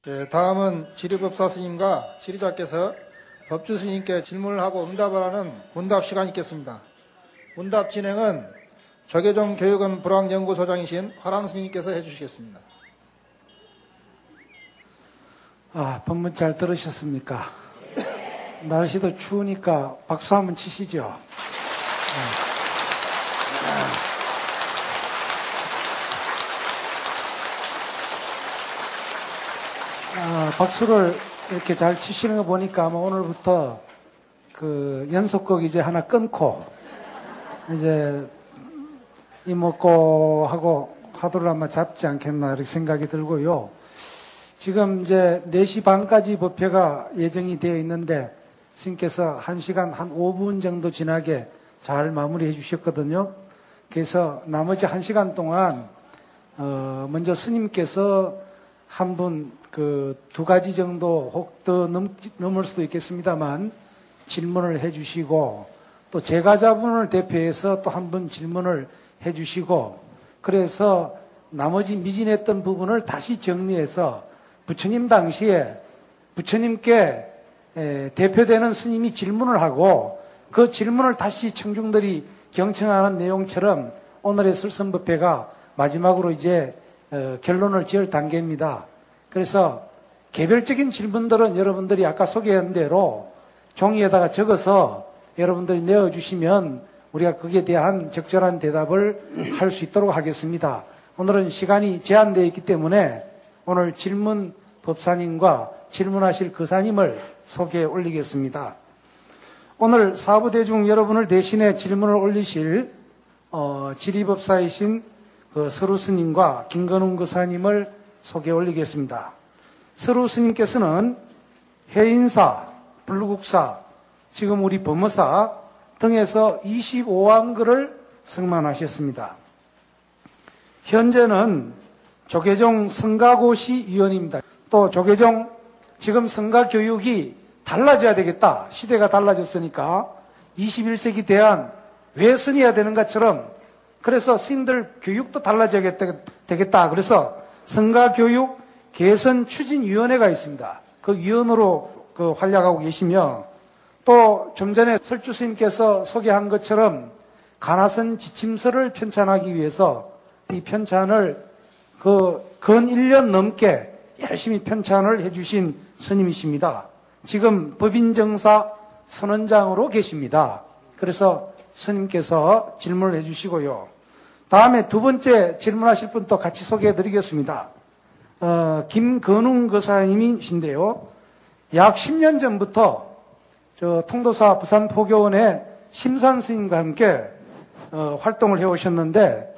네, 다음은 지리법사 스님과 지리자께서 법주 스님께 질문을 하고 응답을 하는 문답 시간이 있겠습니다. 문답 진행은 조계종 교육원 불황연구소장이신 화랑 스님께서 해주시겠습니다. 법문 잘 들으셨습니까? 날씨도 추우니까 박수 한번 치시죠. 박수를 이렇게 잘 치시는 거 보니까 아마 오늘부터 그 연속곡 이제 하나 끊고 이제 이먹고 하고 화두를 아마 잡지 않겠나 이렇게 생각이 들고요. 지금 이제 4시 반까지 법회가 예정이 되어 있는데 스님께서 1시간 한 5분 정도 지나게 잘 마무리해 주셨거든요. 그래서 나머지 1시간 동안 먼저 스님께서 한 분 그 2가지 정도 혹 더 넘을 수도 있겠습니다만 질문을 해 주시고 또 제가자분을 대표해서 또 한 분 질문을 해 주시고 그래서 나머지 미진했던 부분을 다시 정리해서 부처님 당시에 부처님께 대표되는 스님이 질문을 하고 그 질문을 다시 청중들이 경청하는 내용처럼 오늘의 설선법회가 마지막으로 이제 결론을 지을 단계입니다. 그래서 개별적인 질문들은 여러분들이 아까 소개한 대로 종이에다가 적어서 여러분들이 내어주시면 우리가 거기에 대한 적절한 대답을 할 수 있도록 하겠습니다. 오늘은 시간이 제한되어 있기 때문에 오늘 질문 법사님과 질문하실 거사님을 소개해 올리겠습니다. 오늘 사부대중 여러분을 대신해 질문을 올리실 지리법사이신 그 서루스님과 김건웅 거사님을 소개해 올리겠습니다. 서루스님께서는 해인사, 불국사, 지금 우리 법무사 등에서 25왕글을 승만하셨습니다. 현재는 조계종 성가고시 위원입니다. 또 조계종 지금 성가교육이 달라져야 되겠다. 시대가 달라졌으니까 21세기 대안 왜 스님해야 되는 것처럼 그래서 스님들 교육도 달라져야 되겠다. 그래서 성가교육 개선 추진위원회가 있습니다. 그 위원으로 활약하고 계시며 또 좀 전에 설주 스님께서 소개한 것처럼 가나선 지침서를 편찬하기 위해서 이 편찬을 근 1년 넘게 열심히 편찬을 해주신 스님이십니다. 지금 법인정사 선원장으로 계십니다. 그래서 스님께서 질문을 해주시고요. 다음에 두 번째 질문하실 분 또 같이 소개해드리겠습니다. 김건웅 거사님이신데요. 약 10년 전부터 통도사 부산포교원의 심산 스님과 함께 활동을 해오셨는데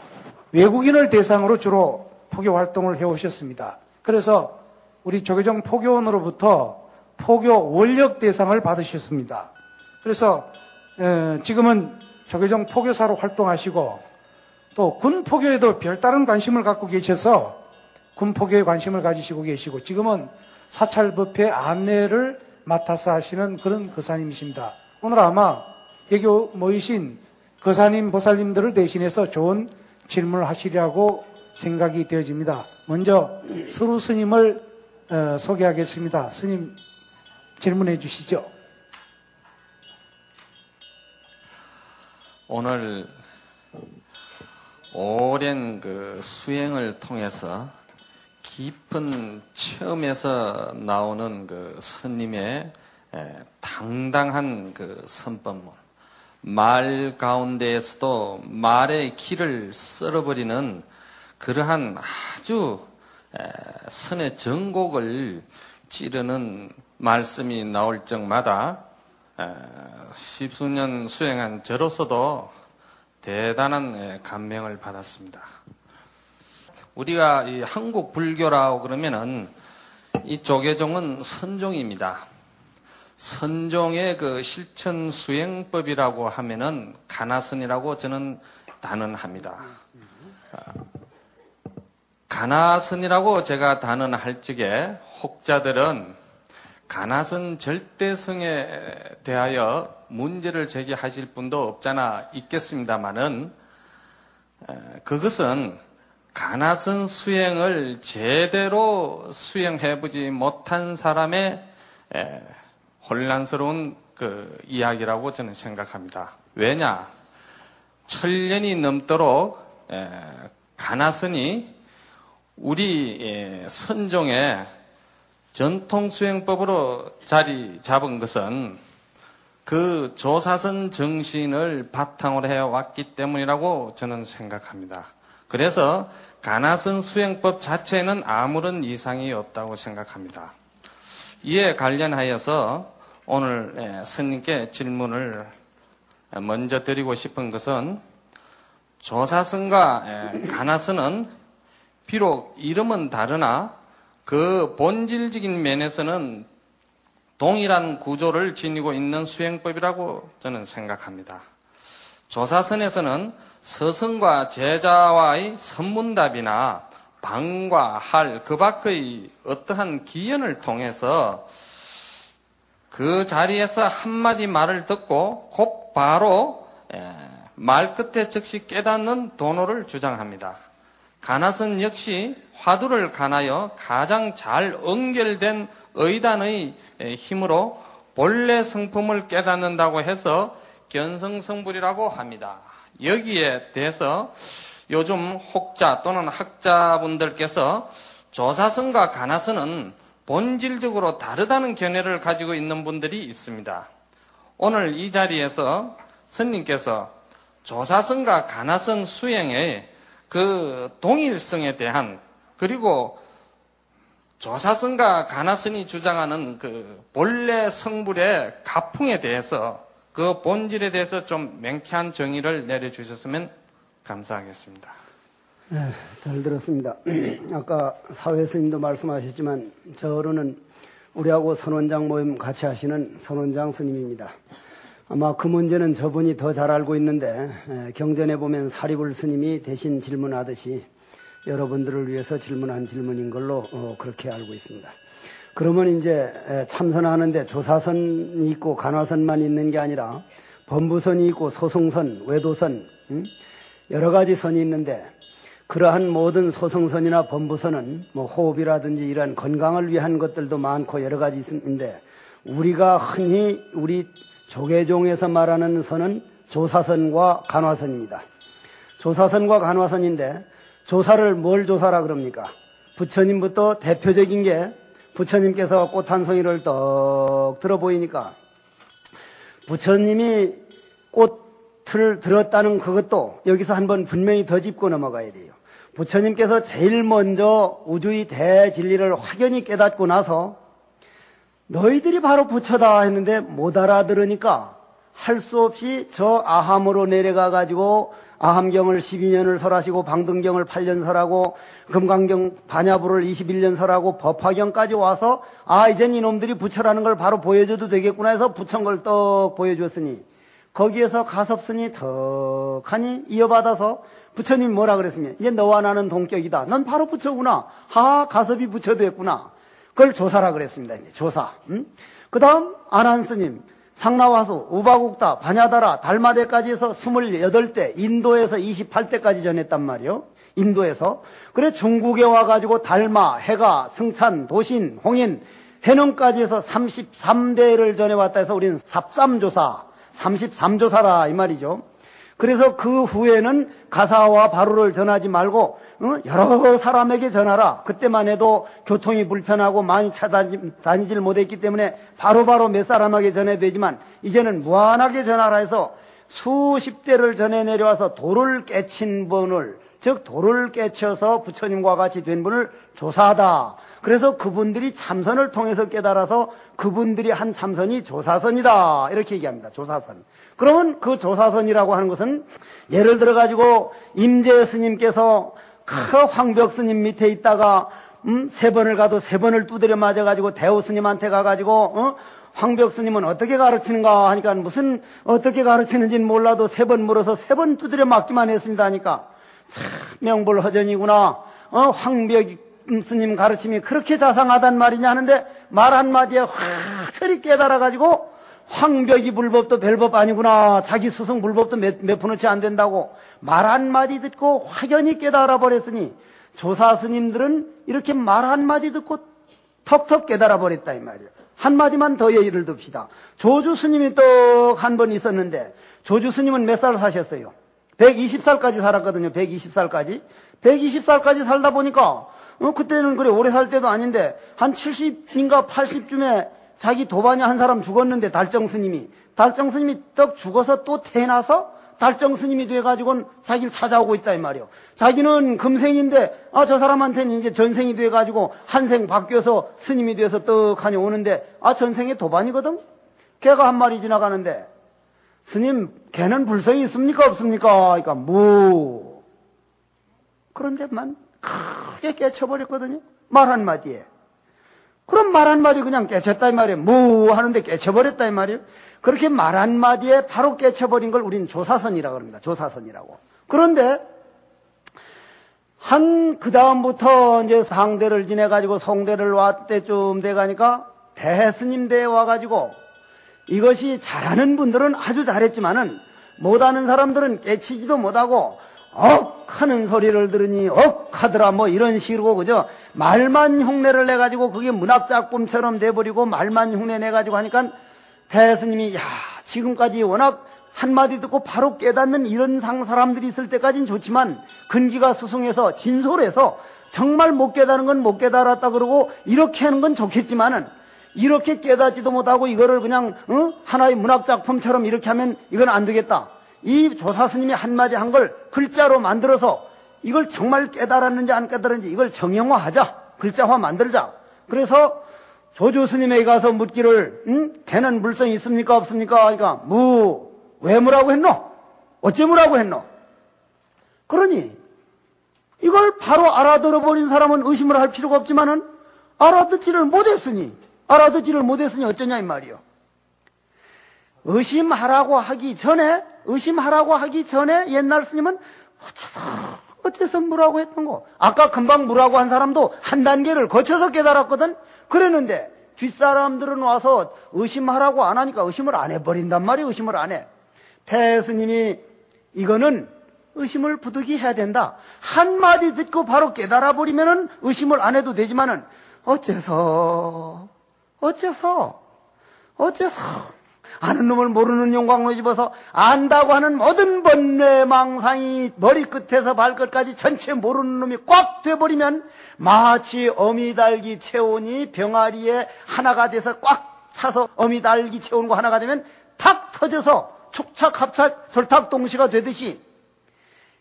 외국인을 대상으로 주로 포교 활동을 해오셨습니다. 그래서 우리 조계종 포교원으로부터 포교 원력 대상을 받으셨습니다. 그래서 지금은 조계종 포교사로 활동하시고 또 군포교에도 별다른 관심을 갖고 계셔서 군포교에 관심을 가지시고 계시고 지금은 사찰법회 안내를 맡아서 하시는 그런 거사님이십니다. 오늘 아마 여기 모이신 거사님, 보살님들을 대신해서 좋은 질문을 하시려고 생각이 되어집니다. 먼저 서루 스님을 소개하겠습니다. 스님 질문해 주시죠. 오늘 오랜 수행을 통해서 깊은 체험에서 나오는 스님의 당당한 선법문, 말 가운데에서도 말의 기를 썰어버리는 그러한 아주 선의 정곡을 찌르는 말씀이 나올 적마다 십수년 수행한 저로서도 대단한 감명을 받았습니다. 우리가 이 한국 불교라고 그러면은 이 조계종은 선종입니다. 선종의 실천 수행법이라고 하면은 가나선이라고 저는 단언합니다. 가나선이라고 제가 단언할 적에 혹자들은 가나선 절대성에 대하여 문제를 제기하실 분도 없잖아 있겠습니다만은 그것은 가나선 수행을 제대로 수행해보지 못한 사람의 혼란스러운 그 이야기라고 저는 생각합니다. 왜냐? 천년이 넘도록 가나선이 우리 선종의 전통수행법으로 자리 잡은 것은 그 조사선 정신을 바탕으로 해왔기 때문이라고 저는 생각합니다. 그래서 가나선 수행법 자체에는 아무런 이상이 없다고 생각합니다. 이에 관련하여서 오늘 스님께 질문을 먼저 드리고 싶은 것은 조사선과 가나선은 비록 이름은 다르나 그 본질적인 면에서는 동일한 구조를 지니고 있는 수행법이라고 저는 생각합니다. 조사선에서는 스승과 제자와의 선문답이나 방과 할, 그 밖의 어떠한 기연을 통해서 그 자리에서 한마디 말을 듣고 곧바로 말 끝에 즉시 깨닫는 도노를 주장합니다. 가나선 역시 화두를 간하여 가장 잘 연결된 의단의 힘으로 본래 성품을 깨닫는다고 해서 견성성불이라고 합니다. 여기에 대해서 요즘 혹자 또는 학자분들께서 조사선과 가나선은 본질적으로 다르다는 견해를 가지고 있는 분들이 있습니다. 오늘 이 자리에서 스님께서 조사선과 가나선 수행의 그 동일성에 대한, 그리고 조사선과 가나선이 주장하는 그 본래 성불의 가풍에 대해서, 그 본질에 대해서 좀 명쾌한 정의를 내려주셨으면 감사하겠습니다. 네, 잘 들었습니다. 아까 사회 스님도 말씀하셨지만 저로는 우리하고 선원장 모임 같이 하시는 선원장 스님입니다. 아마 그 문제는 저분이 더 잘 알고 있는데 경전에 보면 사리불 스님이 대신 질문하듯이 여러분들을 위해서 질문한 질문인 걸로 그렇게 알고 있습니다. 그러면 이제 참선하는데 조사선이 있고 간화선만 있는 게 아니라 범부선이 있고 소승선, 외도선, 여러 가지 선이 있는데 그러한 모든 소승선이나 범부선은 뭐 호흡이라든지 이런 건강을 위한 것들도 많고 여러 가지 있는데 우리가 흔히 우리 조계종에서 말하는 선은 조사선과 간화선입니다. 조사선과 간화선인데 조사를 뭘 조사라 그럽니까? 부처님부터 대표적인 게 부처님께서 꽃 한 송이를 떡 들어 보이니까 부처님이 꽃을 들었다는 그것도 여기서 한번 분명히 더 짚고 넘어가야 돼요. 부처님께서 제일 먼저 우주의 대진리를 확연히 깨닫고 나서 너희들이 바로 부처다 했는데 못 알아들으니까 할 수 없이 저 아함으로 내려가 가지고 아함경을 12년을 설하시고 방등경을 8년 설하고 금강경 반야부를 21년 설하고 법화경까지 와서 아 이젠 이놈들이 부처라는 걸 바로 보여줘도 되겠구나 해서 부처인 걸 떡 보여줬으니 거기에서 가섭스니 턱하니 이어받아서 부처님이 뭐라 그랬으면 이제 너와 나는 동격이다. 넌 바로 부처구나. 하 가섭이 부처 됐구나. 그걸 조사라 그랬습니다. 이제 조사. 그 다음 안한스님 상나와수, 우바국다, 바냐다라, 달마대까지 해서 28대, 인도에서 28대까지 전했단 말이요. 인도에서. 그래 중국에 와가지고 달마, 해가, 승찬, 도신, 홍인, 해능까지 해서 33대를 전해왔다 해서 우리는 삽삼조사, 33조사라 이 말이죠. 그래서 그 후에는 가사와 바루를 전하지 말고 여러 사람에게 전하라. 그때만 해도 교통이 불편하고 많이 다니질 못했기 때문에 바로바로 몇 사람에게 전해야 되지만 이제는 무한하게 전하라 해서 수십 대를 전해 내려와서 도를 깨친 분을, 즉 도를 깨쳐서 부처님과 같이 된 분을 조사하다. 그래서 그분들이 참선을 통해서 깨달아서 그분들이 한 참선이 조사선이다. 이렇게 얘기합니다. 조사선. 그러면 그 조사선이라고 하는 것은 예를 들어 가지고 임재 스님께서 그 황벽 스님 밑에 있다가 3번을 가도 3번을 두드려 맞아 가지고 대우 스님한테 가 가지고 황벽 스님은 어떻게 가르치는가 하니까 무슨 어떻게 가르치는지는 몰라도 3번 물어서 3번 두드려 맞기만 했습니다 하니까 참 명불허전이구나. 황벽 스님 가르침이 그렇게 자상하단 말이냐 하는데 말 한마디에 확철이 깨달아 가지고 황벽이 불법도 별법 아니구나. 자기 스승 불법도 몇 푼어치 안 된다고 말 한마디 듣고 확연히 깨달아 버렸으니 조사 스님들은 이렇게 말 한마디 듣고 턱턱 깨달아 버렸다 이 말이에요. 한마디만 더 예의를 듭시다. 조주 스님이 떡 한 번 있었는데 조주 스님은 몇 살 사셨어요? 120살까지 살았거든요. 120살까지. 120살까지 살다 보니까 그때는 그래 오래 살 때도 아닌데 한 70인가 80쯤에 자기 도반이 한 사람 죽었는데 달정 스님이 떡 죽어서 또 태어나서 달정 스님이 돼가지고는 자기를 찾아오고 있다 이 말이요. 자기는 금생인데 저 사람한테는 이제 전생이 돼가지고 한생 바뀌어서 스님이 돼서 떡하니 오는데 전생에 도반이거든. 걔가 한 마리 지나가는데 스님 걔는 불성이 있습니까 없습니까? 그러니까 무. 그런데만 크게 깨쳐버렸거든요. 말 한마디에. 그럼 말 한마디 그냥 깨쳤다 이 말이에요. 무 하는데 깨쳐버렸다 이 말이에요. 그렇게 말 한마디에 바로 깨쳐버린 걸 우리는 조사선이라고 합니다. 조사선이라고. 그런데 그 다음부터 이제 상대를 지내가지고 송대를 왔을 때쯤 돼가니까 대스님 대에 와가지고 이것이 잘하는 분들은 아주 잘했지만은 못하는 사람들은 깨치지도 못하고 하는 소리를 들으니 하더라 뭐 이런 식으로 그죠. 말만 흉내를 내가지고 그게 문학작품처럼 돼버리고 말만 흉내 내가지고 하니까 대스님이 지금까지 워낙 한마디 듣고 바로 깨닫는 이런 사람들이 있을 때까지는 좋지만 근기가 수승해서 진솔해서 정말 못 깨달은 건 못 깨달았다 그러고 이렇게 하는 건 좋겠지만은 이렇게 깨닫지도 못하고 이거를 그냥 하나의 문학작품처럼 이렇게 하면 이건 안 되겠다. 이 조사스님이 한마디 한 걸 글자로 만들어서 이걸 정말 깨달았는지 안 깨달았는지 이걸 정형화하자. 글자화 만들자. 그래서 조주 스님에게 가서 묻기를 걔는 물성이 있습니까 없습니까? 그러니까 왜 무라고 했노? 어째 무라고 했노? 그러니 이걸 바로 알아들어버린 사람은 의심을 할 필요가 없지만은 알아듣지를 못했으니 어쩌냐 이 말이요. 의심하라고 하기 전에 옛날 스님은 어째서 무라고 했던 거. 아까 금방 무라고 한 사람도 한 단계를 거쳐서 깨달았거든. 그랬는데 뒷사람들은 와서 의심하라고 안 하니까 의심을 안 해버린단 말이에요. 의심을 안 해. 태스님이 이거는 의심을 부득이 해야 된다. 한마디 듣고 바로 깨달아버리면은 의심을 안 해도 되지만은 어째서 아는 놈을 모르는 용광로 집어서 안다고 하는 모든 번뇌망상이 머리끝에서 발끝까지 전체 모르는 놈이 꽉 돼버리면 마치 어미달기 체온이 병아리에 하나가 돼서 꽉 차서 어미달기 체온과 하나가 되면 탁 터져서 축착 합착 졸탁동시가 되듯이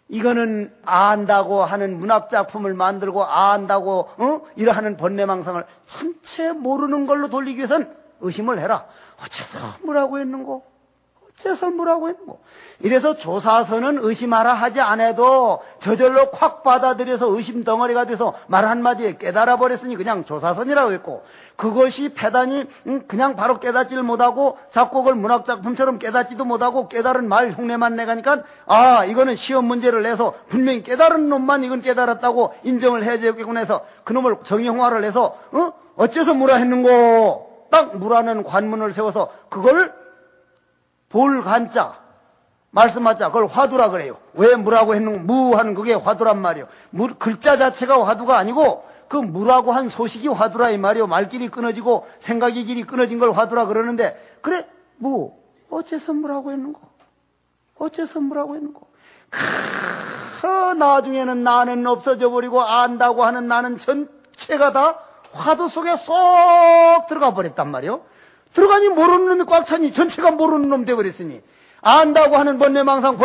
이거는 안다고 하는 문학작품을 만들고 안다고 이러하는 번뇌망상을 전체 모르는 걸로 돌리기 위해서는 의심을 해라. 어째서 뭐라고 했는고? 이래서 조사서는 의심하라 하지 않아도 저절로 콱 받아들여서 의심 덩어리가 돼서 말 한마디에 깨달아 버렸으니 그냥 조사선이라고 했고, 그것이 패단이 그냥 바로 깨닫지를 못하고 작곡을 문학작품처럼 깨닫지도 못하고 깨달은 말 흉내만 내가니까 이거는 시험 문제를 내서 분명히 깨달은 놈만 이건 깨달았다고 인정을 해야겠구나 해서 그놈을 정형화를 해서 어째서 뭐라 했는고 딱 무라는 관문을 세워서 그걸 볼간자 말씀하자 그걸 화두라 그래요. 왜 무라고 했는고 무하는 그게 화두란 말이에요. 글자 자체가 화두가 아니고 그 무라고 한 소식이 화두라 이 말이에요. 말길이 끊어지고 생각의 길이 끊어진 걸 화두라 그러는데, 그래 어째서 무라고 했는고 나중에는 나는 없어져 버리고 안다고 하는 나는 전체가 다 화두 속에 쏙 들어가 버렸단 말이에요. 들어가니 모르는 놈이 꽉 차니 전체가 모르는 놈 되어버렸으니 안다고 하는 번뇌망상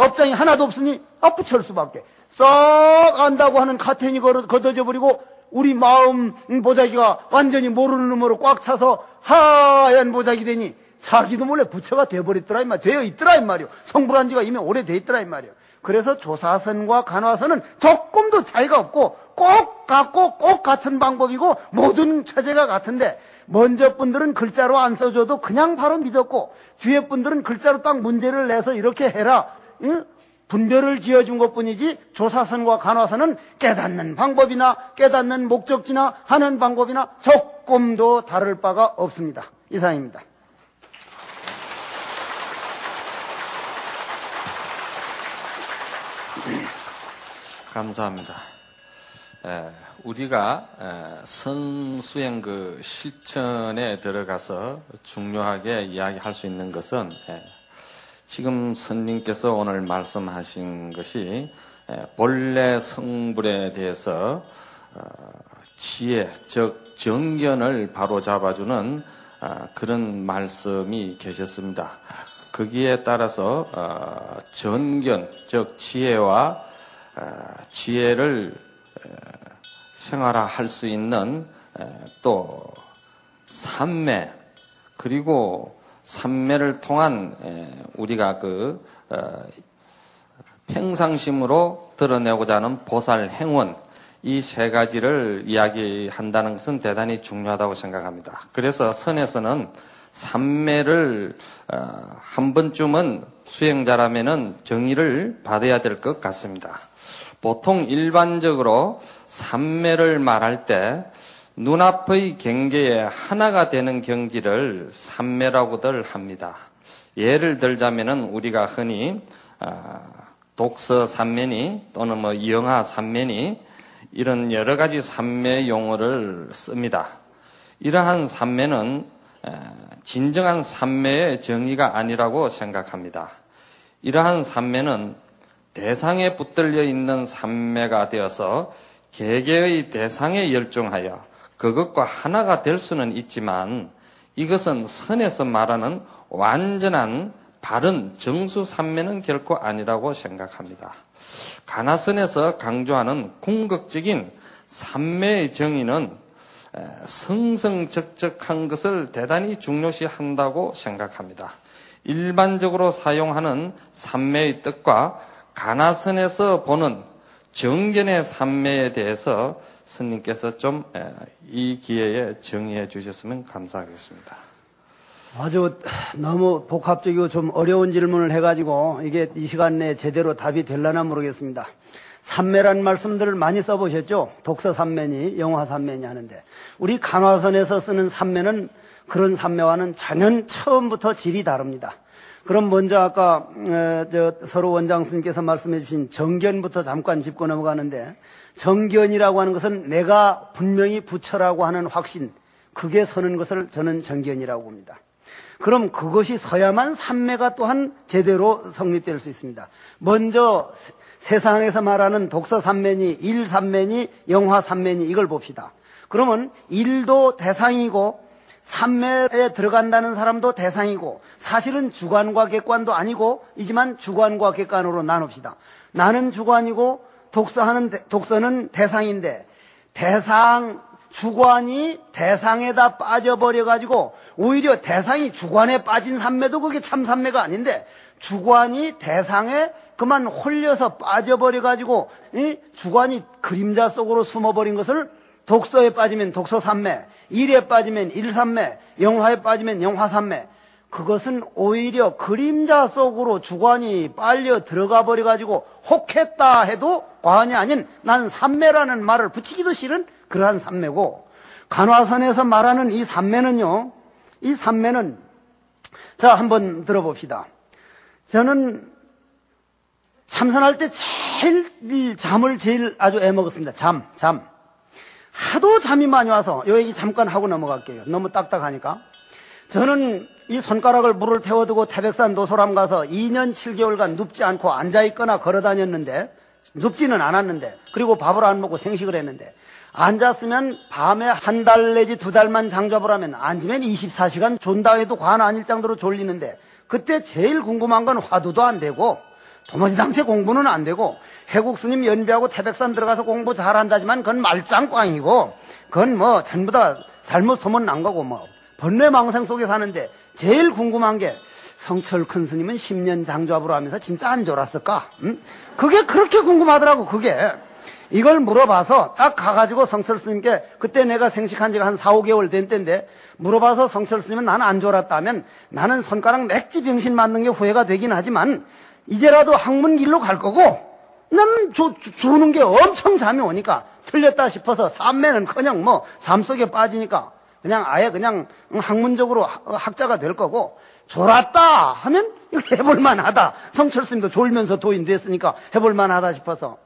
업장이 하나도 없으니 붙일 수밖에. 싹 안다고 하는 카텐이 걷어져 버리고 우리 마음 보자기가 완전히 모르는 놈으로 꽉 차서 하얀 보자기 되니 자기도 몰래 부처가 되어버렸더라 이 말, 되어 있더라 이 말이요. 성불한 지가 이미 오래돼 있더라 이 말이요. 그래서 조사선과 간화선은 조금도 차이가 없고 꼭 같고 꼭 같은 방법이고 모든 처제가 같은데, 먼저 분들은 글자로 안 써줘도 그냥 바로 믿었고 뒤에 분들은 글자로 딱 문제를 내서 이렇게 해라 분별을 지어준 것뿐이지, 조사선과 간화선은 깨닫는 방법이나 깨닫는 목적지나 하는 방법이나 조금도 다를 바가 없습니다. 이상입니다. 감사합니다. 우리가 선수행 실천에 들어가서 중요하게 이야기할 수 있는 것은 지금 선님께서 오늘 말씀하신 것이 본래 성불에 대해서 지혜, 즉 정견을 바로잡아주는 그런 말씀이 계셨습니다. 거기에 따라서 정견, 즉 지혜와 지혜를 생활화할 수 있는 또 삼매, 그리고 삼매를 통한 우리가 평상심으로 드러내고자 하는 보살 행원, 이 세 가지를 이야기한다는 것은 대단히 중요하다고 생각합니다. 그래서 선에서는 삼매를 한 번쯤은 수행자라면은 정의를 받아야 될 것 같습니다. 보통 일반적으로 삼매를 말할 때 눈앞의 경계에 하나가 되는 경지를 삼매라고들 합니다. 예를 들자면은 우리가 흔히 독서 삼매니 또는 영화 삼매니 이런 여러 가지 삼매 용어를 씁니다. 이러한 삼매는 진정한 삼매의 정의가 아니라고 생각합니다. 이러한 삼매는 대상에 붙들려 있는 삼매가 되어서 개개의 대상에 열중하여 그것과 하나가 될 수는 있지만 이것은 선에서 말하는 완전한 바른 정수 삼매는 결코 아니라고 생각합니다. 가나선에서 강조하는 궁극적인 삼매의 정의는 성성적적한 것을 대단히 중요시한다고 생각합니다. 일반적으로 사용하는 삼매의 뜻과 가나선에서 보는 정견의 삼매에 대해서 스님께서 좀 이 기회에 정의해 주셨으면 감사하겠습니다. 아주 너무 복합적이고 좀 어려운 질문을 해가지고 이게 이 시간 내에 제대로 답이 될려나 모르겠습니다. 삼매라는 말씀들을 많이 써보셨죠? 독서 삼매니 영화 삼매니 하는데 우리 간화선에서 쓰는 삼매는 그런 삼매와는 전혀 처음부터 질이 다릅니다. 그럼 먼저 아까 서로 원장 스님께서 말씀해 주신 정견부터 잠깐 짚고 넘어가는데 정견이라고 하는 것은 내가 분명히 부처라고 하는 확신, 그게 서는 것을 저는 정견이라고 봅니다. 그럼 그것이 서야만 삼매가 또한 제대로 성립될 수 있습니다. 먼저 세상에서 말하는 독서 삼매니, 일 삼매니, 영화 삼매니 이걸 봅시다. 그러면 일도 대상이고 삼매에 들어간다는 사람도 대상이고 사실은 주관과 객관도 아니고 이지만 주관과 객관으로 나눕시다. 나는 주관이고 독서는 대상인데 주관이 대상에다 빠져버려가지고 오히려 대상이 주관에 빠진 삼매도 그게 참 삼매가 아닌데 주관이 대상에 그만 홀려서 빠져버려가지고 주관이 그림자 속으로 숨어버린 것을 독서에 빠지면 독서 삼매, 일에 빠지면 일 삼매, 영화에 빠지면 영화 삼매. 그것은 오히려 그림자 속으로 주관이 빨려 들어가 버려가지고 혹했다 해도 과언이 아닌 난 삼매라는 말을 붙이기도 싫은 그러한 삼매고, 간화선에서 말하는 이 삼매는요, 이 삼매는 자 한번 들어봅시다. 저는 참선할 때 잠을 제일 아주 애먹었습니다. 잠. 하도 잠이 많이 와서 요 얘기 잠깐 하고 넘어갈게요. 너무 딱딱하니까. 저는 이 손가락을 물을 태워두고 태백산 노소람 가서 2년 7개월간 눕지 않고 앉아있거나 걸어다녔는데, 눕지는 않았는데, 그리고 밥을 안 먹고 생식을 했는데, 앉았으면 밤에 한 달 내지 2달만 장접을 하면 앉으면 24시간 존다 해도 관 아닐 정도로 졸리는데, 그때 제일 궁금한 건 화두도 안 되고 도무지당체 공부는 안 되고 해국 스님 연비하고 태백산 들어가서 공부 잘한다지만 그건 말짱꽝이고 그건 뭐 전부 다 잘못 소문난 거고 뭐 번뇌망상 속에 사는데 제일 궁금한 게 성철 큰 스님은 10년 장조합으로 하면서 진짜 안 졸았을까? 그게 그렇게 궁금하더라고. 그게 이걸 물어봐서 딱 가가지고 성철 스님께, 그때 내가 생식한 지가 한 4, 5개월 된 때인데 물어봐서 성철 스님은 나는 안 졸았다면 나는 손가락 맥지 병신 맞는 게 후회가 되긴 하지만 이제라도 학문 길로 갈 거고 난 조는 게 엄청 잠이 오니까 틀렸다 싶어서 삼매는커녕 뭐 잠 속에 빠지니까 그냥 아예 그냥 학문적으로 학자가 될 거고, 졸았다 하면 이거 해볼만 하다. 성철 스님도 졸면서 도인 됐으니까 해볼만 하다 싶어서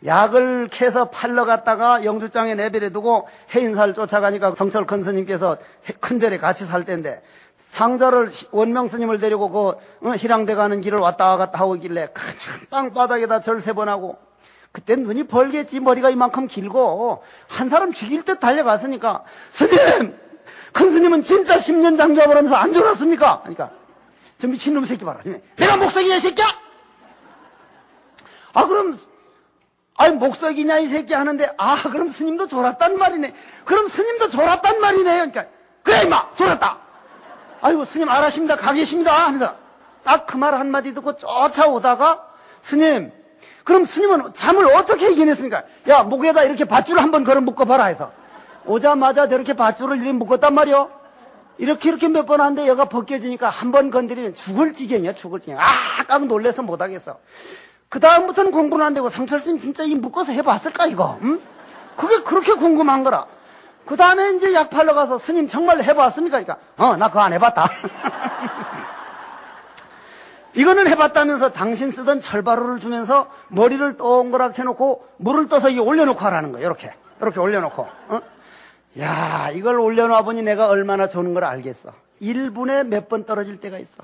약을 캐서 팔러 갔다가 영주장에 내버려 두고 해인사를 쫓아가니까 성철 큰 스님께서 큰절에 같이 살 때인데 상자를 원명 스님을 데리고 희랑대 가는 길을 왔다 갔다 하고 있길래 그냥 땅바닥에다 절 3번 하고 그때 눈이 벌겠지. 머리가 이만큼 길고 한 사람 죽일 듯 달려갔으니까 스님! 큰 스님은 진짜 10년 장조합을 하면서 안 졸았습니까? 그러니까 저 미친놈 새끼 봐라. 내가 목석이냐 이 새끼야? 그럼 목석이냐 이 새끼 하는데 그럼 스님도 졸았단 말이네. 그럼 스님도 졸았단 말이네. 그러니까 그래 임마 졸았다. 아이고 스님 알았습니다. 가겠습니다 하면서 딱 그 말 한마디 듣고 쫓아오다가 스님 그럼 스님은 잠을 어떻게 이겨냈습니까? 야 목에다 이렇게 밧줄을 한번 걸어 묶어봐라 해서 오자마자 저렇게 밧줄을 이렇게 묶었단 말이요. 이렇게 몇 번 하는데 얘가 벗겨지니까 한 번 건드리면 죽을 지경이야. 죽을 지경. 깜 놀래서 못하겠어. 그 다음부터는 공부는 안 되고 상철스님 진짜 이 묶어서 해봤을까 이거? 응? 그게 그렇게 궁금한 거라. 그 다음에 이제 약 팔러 가서 스님 정말 해봤습니까? 그러니까 나 그거 안 해봤다. 이거는 해봤다면서 당신 쓰던 철바루를 주면서 머리를 동그랗게 해놓고 물을 떠서 이게 올려놓고 하라는 거예요. 이렇게 올려놓고. 야 이걸 올려놔 보니 내가 얼마나 좋은 걸 알겠어. 1분에 몇 번 떨어질 때가 있어.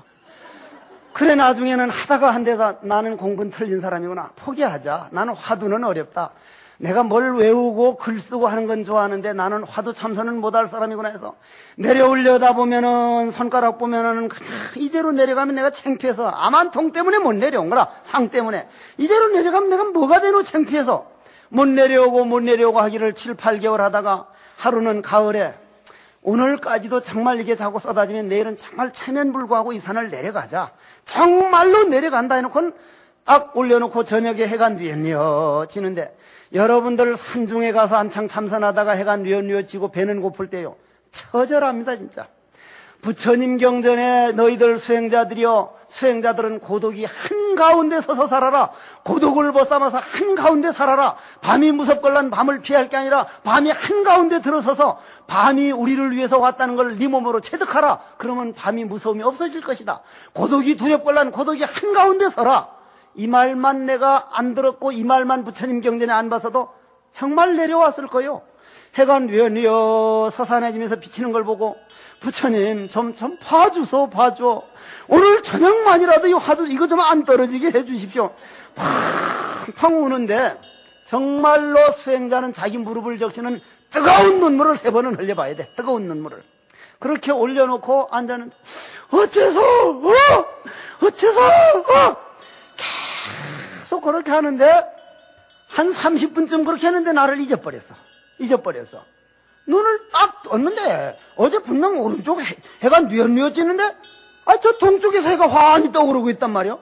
그래 나중에는 하다가 한 데서 나는 공부는 틀린 사람이구나. 포기하자. 나는 화두는 어렵다. 내가 뭘 외우고 글 쓰고 하는 건 좋아하는데 나는 화두 참선은 못할 사람이구나 해서 내려올려다 보면은 손가락 보면은 그냥 이대로 내려가면 내가 창피해서 암한통 때문에 못 내려온 거라. 상 때문에 이대로 내려가면 내가 뭐가 되노 창피해서 못 내려오고 하기를 7, 8개월 하다가 하루는 가을에 오늘까지도 정말 이게 자꾸 쏟아지면 내일은 정말 체면불구하고 이 산을 내려가자. 정말로 내려간다 해놓고는 딱 올려놓고 저녁에 해가 뉘엿뉘엿지는데 여러분들 산중에 가서 한창 참선하다가 해가 뉘엿뉘엿지고 배는 고플 때요. 처절합니다 진짜. 부처님 경전에 너희들 수행자들은 고독이 한가운데 서서 살아라. 고독을 벗삼아서 한가운데 살아라. 밤이 무섭걸란 밤을 피할 게 아니라 밤이 한가운데 들어서서 밤이 우리를 위해서 왔다는 걸 네 몸으로 체득하라. 그러면 밤이 무서움이 없어질 것이다. 고독이 두렵걸란 고독이 한가운데 서라. 이 말만 내가 안 들었고 이 말만 부처님 경전에 안 봐서도 정말 내려왔을 거예요. 해가 뉘엿뉘엿 서산해지면서 비치는 걸 보고 부처님 좀 봐주소. 오늘 저녁만이라도 이 화두 이거 좀 안 떨어지게 해주십시오. 팡팡 우는데 정말로 수행자는 자기 무릎을 적시는 뜨거운 눈물을 3번은 흘려봐야 돼. 뜨거운 눈물을. 그렇게 올려놓고 앉았는데 어째서 계속 그렇게 하는데 한 30분쯤 그렇게 했는데 나를 잊어버렸어. 눈을 딱 떴는데 어제 분명 오른쪽 해가 뉘엿뉘엿지는데 저 동쪽에서 해가 환히 떠오르고 있단 말이야.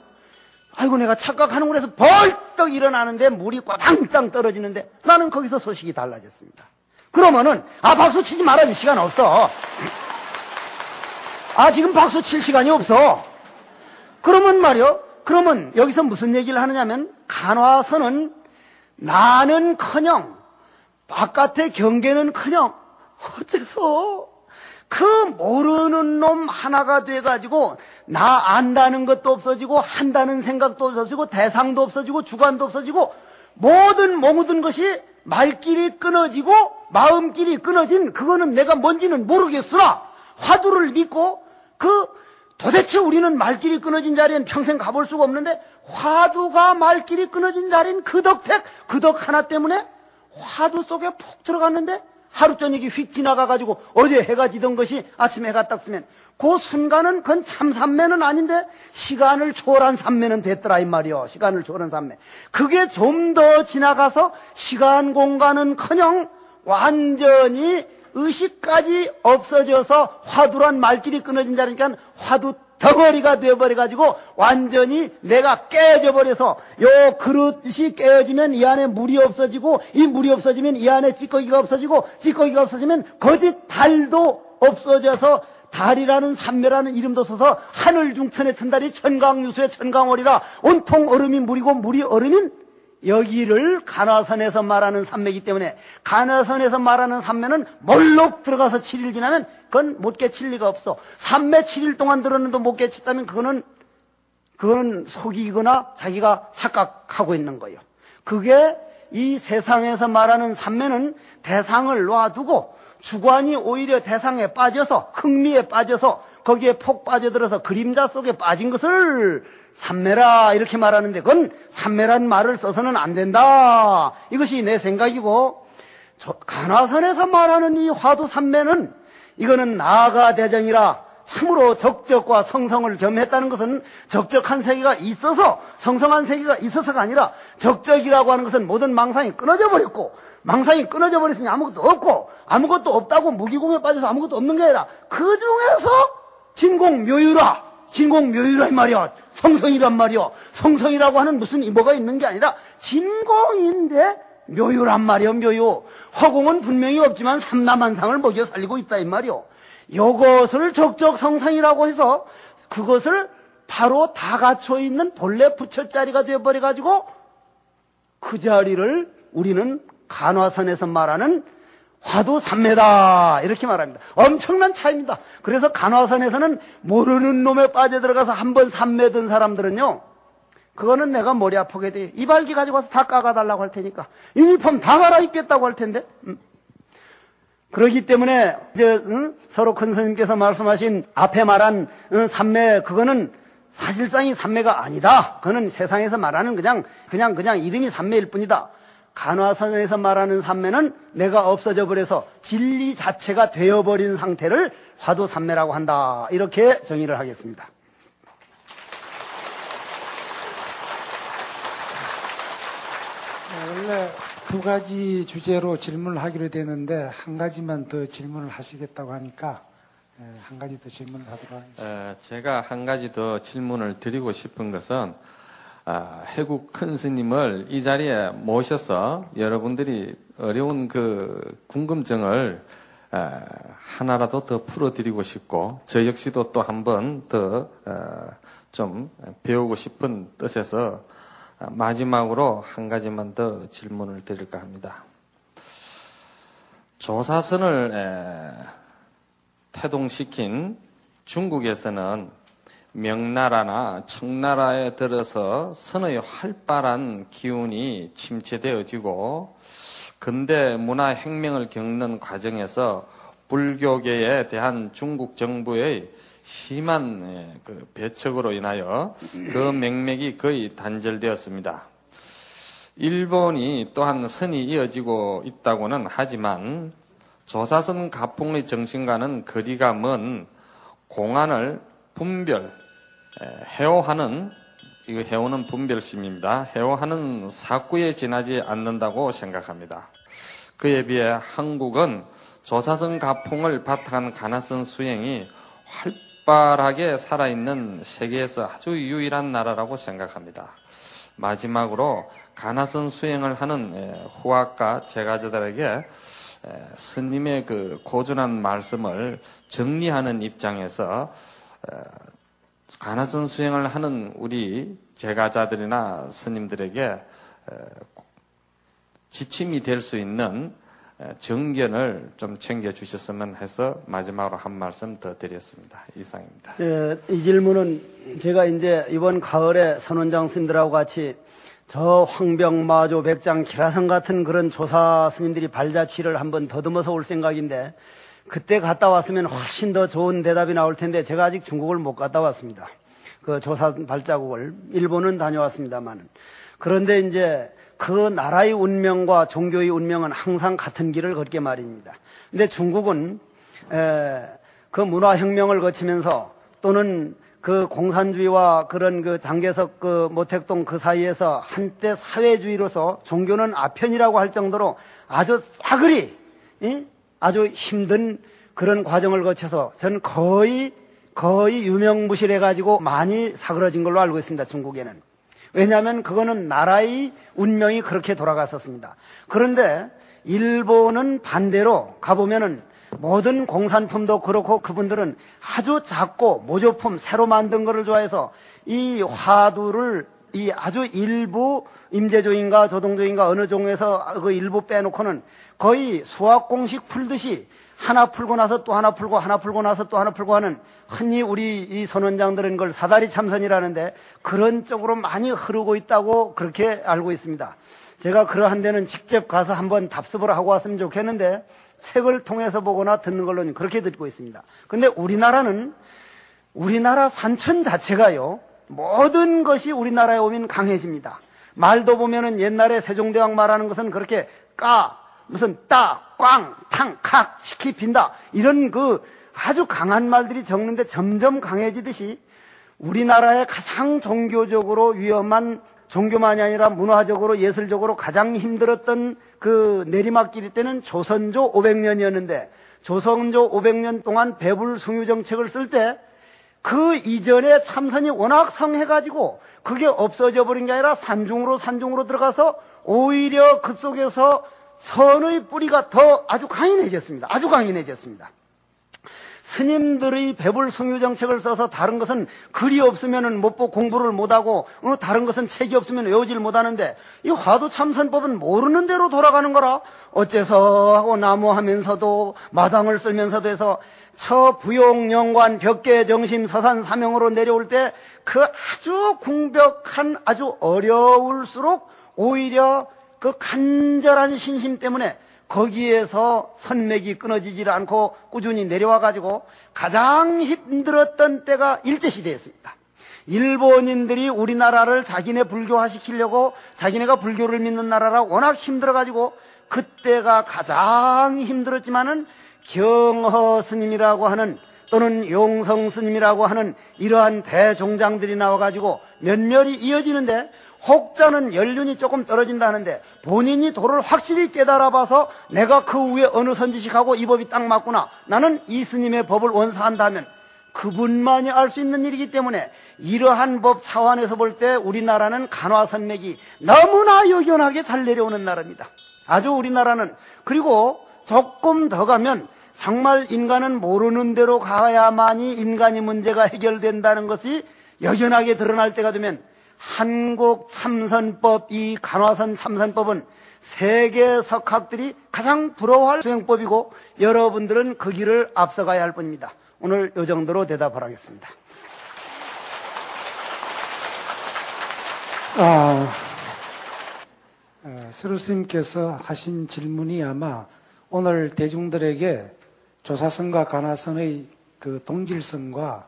아이고 내가 착각하는구나 해서 벌떡 일어나는데 물이 꽈당땅 떨어지는데 나는 거기서 소식이 달라졌습니다. 그러면은 박수 치지 말아줄 시간 없어. 지금 박수 칠 시간이 없어. 그러면 여기서 무슨 얘기를 하느냐면 간화선은 나는커녕 바깥의 경계는커녕 어째서 그 모르는 놈 하나가 돼가지고 나 안다는 것도 없어지고 한다는 생각도 없어지고 대상도 없어지고 주관도 없어지고 모든 것이 말길이 끊어지고 마음길이 끊어진 그거는 내가 뭔지는 모르겠으나 화두를 믿고 도대체 우리는 말길이 끊어진 자리엔 평생 가볼 수가 없는데 화두가 말길이 끊어진 자리인 그 덕 하나 때문에 화두 속에 푹 들어갔는데 하루 저녁이 휙 지나가가지고 어제 해가 지던 것이 아침에 해가 딱 쓰면 그 순간은 그건 참 삼매는 아닌데 시간을 초월한 삼매는 됐더라 이 말이요. 시간을 초월한 삼매. 그게 좀 더 지나가서 시간 공간은커녕 완전히 의식까지 없어져서 화두란 말길이 끊어진 자리니까 화두 덩어리가 되어버려가지고 완전히 내가 깨져버려서 요 그릇이 깨어지면 이 안에 물이 없어지고 이 물이 없어지면 이 안에 찌꺼기가 없어지고 찌꺼기가 없어지면 거짓 달도 없어져서 달이라는 삼매라는 이름도 써서 하늘 중천에 튼 달이 천강유수의 천강월이라 온통 얼음이 물이고 물이 얼음인 여기를 간화선에서 말하는 삼매이기 때문에 간화선에서 말하는 삼매는 몰록 들어가서 7일 지나면 그건 못 깨칠 리가 없어. 삼매 7일 동안 들었는데 못 깨쳤다면 그거는 속이거나 자기가 착각하고 있는 거예요. 그게 이 세상에서 말하는 삼매는 대상을 놔두고 주관이 오히려 대상에 빠져서 흥미에 빠져서 거기에 폭 빠져들어서 그림자 속에 빠진 것을 삼매라 이렇게 말하는데 그건 삼매라는 말을 써서는 안 된다. 이것이 내 생각이고 간화선에서 말하는 이 화두 삼매는 이거는 나아가 대정이라 참으로 적적과 성성을 겸했다는 것은 적적한 세계가 있어서 성성한 세계가 있어서가 아니라 적적이라고 하는 것은 모든 망상이 끊어져 버렸고 망상이 끊어져 버렸으니 아무것도 없고 아무것도 없다고 무기공에 빠져서 아무것도 없는 게 아니라 그 중에서 진공묘유라 이 말이야. 성성이란 말이야. 성성이라고 하는 무슨 뭐가 있는 게 아니라 진공인데 묘유란 말이야. 묘유. 허공은 분명히 없지만 삼라만상을 먹여 살리고 있다 이 말이야. 요것을 적적성성이라고 해서 그것을 바로 다 갖춰 있는 본래 부처자리가 되어버려가지고 그 자리를 우리는 간화선에서 말하는 화두삼매다 이렇게 말합니다. 엄청난 차이입니다. 그래서 간화선에서는 모르는 놈에 빠져들어가서 한번 삼매든 사람들은요, 그거는 내가 머리 아프게 돼. 이발기 가지고 와서 다 깎아달라고 할 테니까 유니폼 다 갈아입겠다고 할 텐데. 그렇기 때문에 이제 서로 큰 스님께서 말씀하신 앞에 말한 삼매, 그거는 사실상이 삼매가 아니다. 그거는 세상에서 말하는 그냥 이름이 삼매일 뿐이다. 간화선에서 말하는 삼매는 내가 없어져 버려서 진리 자체가 되어버린 상태를 화두삼매라고 한다. 이렇게 정의를 하겠습니다. 원래 두 가지 주제로 질문을 하기로 되는데 한 가지만 더 질문을 하시겠다고 하니까 한 가지 더 질문을 하도록 하겠습니다. 제가 한 가지 더 질문을 드리고 싶은 것은 해국 큰 스님을 이 자리에 모셔서 여러분들이 어려운 그 궁금증을 하나라도 더 풀어드리고 싶고 저 역시도 또 한 번 더 좀 배우고 싶은 뜻에서 마지막으로 한 가지만 더 질문을 드릴까 합니다. 조사선을 태동시킨 중국에서는 명나라나 청나라에 들어서 선의 활발한 기운이 침체되어지고 근대 문화 혁명을 겪는 과정에서 불교계에 대한 중국 정부의 심한 그 배척으로 인하여 그 맥맥이 거의 단절되었습니다. 일본이 또한 선이 이어지고 있다고는 하지만 조사선 가풍의 정신과는 거리가 먼 공안을 해오하는, 이거 해오는 분별심입니다. 해오하는 사구에 지나지 않는다고 생각합니다. 그에 비해 한국은 조사선 가풍을 바탕한 간화선 수행이 활발하게 살아있는 세계에서 아주 유일한 나라라고 생각합니다. 마지막으로 간화선 수행을 하는 후학과 제가자들에게 스님의 그 고전한 말씀을 정리하는 입장에서 간화선 수행을 하는 우리 제가자들이나 스님들에게 지침이 될 수 있는 정견을 좀 챙겨주셨으면 해서 마지막으로 한 말씀 더 드렸습니다. 이상입니다. 이 질문은 제가 이제 이번 가을에 선원장 스님들하고 같이 저 황병, 마조, 백장, 기라성 같은 그런 조사 스님들이 발자취를 한번 더듬어서 올 생각인데 그때 갔다 왔으면 훨씬 더 좋은 대답이 나올 텐데 제가 아직 중국을 못 갔다 왔습니다. 그 조사 발자국을. 일본은 다녀왔습니다만. 그런데 이제 그 나라의 운명과 종교의 운명은 항상 같은 길을 걷게 마련입니다. 근데 중국은 그 문화혁명을 거치면서 또는 그 공산주의와 그런 그 장개석 그 모택동 그 사이에서 한때 사회주의로서 종교는 아편이라고 할 정도로 아주 싸그리 아주 힘든 그런 과정을 거쳐서 저는 거의 유명무실해가지고 많이 사그러진 걸로 알고 있습니다. 중국에는. 왜냐하면 그거는 나라의 운명이 그렇게 돌아갔었습니다. 그런데 일본은 반대로 가보면은 모든 공산품도 그렇고 그분들은 아주 작고 모조품 새로 만든 거를 좋아해서 이 화두를 이 아주 일부 임제조인가 조동조인가 어느 종에서 그 일부 빼놓고는 거의 수학 공식 풀듯이 하나 풀고 나서 또 하나 풀고 하나 풀고 나서 또 하나 풀고 하는, 흔히 우리 이 선원장들은 그걸 사다리 참선이라는데 그런 쪽으로 많이 흐르고 있다고 그렇게 알고 있습니다. 제가 그러한 데는 직접 가서 한번 답습을 하고 왔으면 좋겠는데 책을 통해서 보거나 듣는 걸로는 그렇게 듣고 있습니다. 근데 우리나라 산천 자체가요, 모든 것이 우리나라에 오면 강해집니다. 말도 보면은 옛날에 세종대왕 말하는 것은 그렇게 무슨 꽝, 탕, 칵, 시키 빈다, 이런 그 아주 강한 말들이 적는데 점점 강해지듯이 우리나라의 가장 종교적으로 위험한, 종교만이 아니라 문화적으로 예술적으로 가장 힘들었던 그 내리막길 때는 조선조 500년이었는데 조선조 500년 동안 배불 숭유 정책을 쓸 때 그 이전에 참선이 워낙 성해가지고 그게 없어져 버린 게 아니라 산중으로 들어가서 오히려 그 속에서 선의 뿌리가 더 아주 강인해졌습니다. 아주 강인해졌습니다. 스님들의 배불 숭유 정책을 써서 다른 것은 글이 없으면 못 보고 공부를 못하고 다른 것은 책이 없으면 외우질 못하는데 이 화두참선법은 모르는 대로 돌아가는 거라 어째서 하고 나무하면서도 마당을 쓸면서도 해서 처부용영관 벽계 정심 서산 사명으로 내려올 때 그 아주 궁벽한 아주 어려울수록 오히려 그 간절한 신심 때문에 거기에서 선맥이 끊어지질 않고 꾸준히 내려와가지고 가장 힘들었던 때가 일제시대였습니다. 일본인들이 우리나라를 자기네 불교화시키려고 자기네가 불교를 믿는 나라라 워낙 힘들어가지고 그때가 가장 힘들었지만은 경허 스님이라고 하는 또는 용성 스님이라고 하는 이러한 대종장들이 나와가지고 면멸이 이어지는데 혹자는 연륜이 조금 떨어진다는데 본인이 도를 확실히 깨달아봐서 내가 그 위에 어느 선지식하고 이 법이 딱 맞구나, 나는 이 스님의 법을 원사한다면 그분만이 알 수 있는 일이기 때문에 이러한 법 차원에서 볼 때 우리나라는 간화선맥이 너무나 요견하게 잘 내려오는 나라입니다. 아주 우리나라는. 그리고 조금 더 가면 정말 인간은 모르는 대로 가야만이 인간의 문제가 해결된다는 것이 여견하게 드러날 때가 되면 한국 참선법, 이 간화선 참선법은 세계 석학들이 가장 부러워할 수행법이고 여러분들은 그 길을 앞서가야 할 뿐입니다. 오늘 이 정도로 대답을 하겠습니다. 서로 스님께서 하신 질문이 아마 오늘 대중들에게 조사선과 간화선의 그 동질성과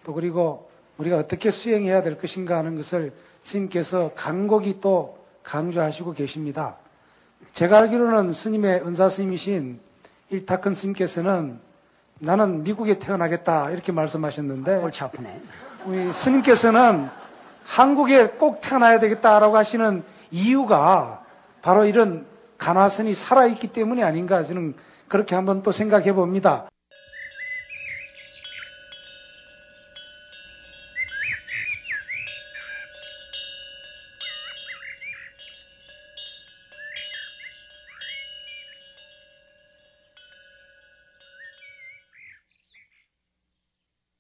또 그리고 우리가 어떻게 수행해야 될 것인가 하는 것을 스님께서 간곡히 또 강조하시고 계십니다. 제가 알기로는 스님의 은사 스님이신 일타큰 스님께서는 나는 미국에 태어나겠다 이렇게 말씀하셨는데 골치 아프네. 우리 스님께서는 한국에 꼭 태어나야 되겠다라고 하시는 이유가 바로 이런 간화선이 살아있기 때문이 아닌가 저는 그렇게 한번 또 생각해 봅니다.